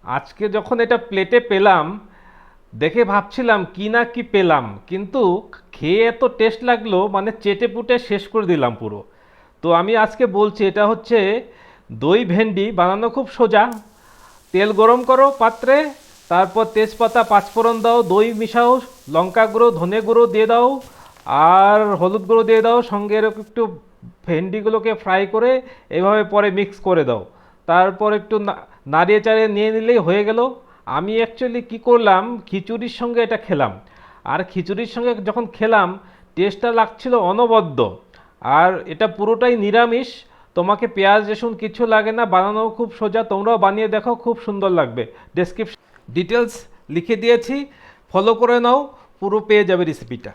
আজকে যখন এটা প্লেটে পেলাম, দেখে ভাবছিলাম কি না কি পেলাম, কিন্তু খেয়ে এত টেস্ট লাগলো, মানে চেটে পুটে শেষ করে দিলাম পুরো। তো আমি আজকে বলছি এটা হচ্ছে দই ভেন্ডি। বানানো খুব সোজা। তেল গরম করো পাত্রে, তারপর তেজপাতা পাঁচফোড়ন দাও, দই মিশাও, লঙ্কা গুঁড়ো ধনে গুঁড়ো দিয়ে দাও, আর হলুদ গুঁড়ো দিয়ে দাও, সঙ্গে এরকম একটু ভেন্ডিগুলোকে ফ্রাই করে এভাবে পরে মিক্স করে দাও। তারপর একটু নাড়িয়ে চাড়িয়ে নিয়ে নিলেই হয়ে গেল। আমি অ্যাকচুয়ালি কি করলাম, খিচুড়ির সঙ্গে এটা খেলাম। আর খিচুড়ির সঙ্গে যখন খেলাম, টেস্টটা লাগছিল অনবদ্য। আর এটা পুরোটাই নিরামিষ। তোমাকে পেঁয়াজ রসুন কিছু লাগে না, বানানোও খুব সোজা। তোমরাও বানিয়ে দেখো, খুব সুন্দর লাগবে। ডেসক্রিপশন ডিটেলস লিখে দিয়েছি, ফলো করে নাও, পুরো পেয়ে যাবে রেসিপিটা।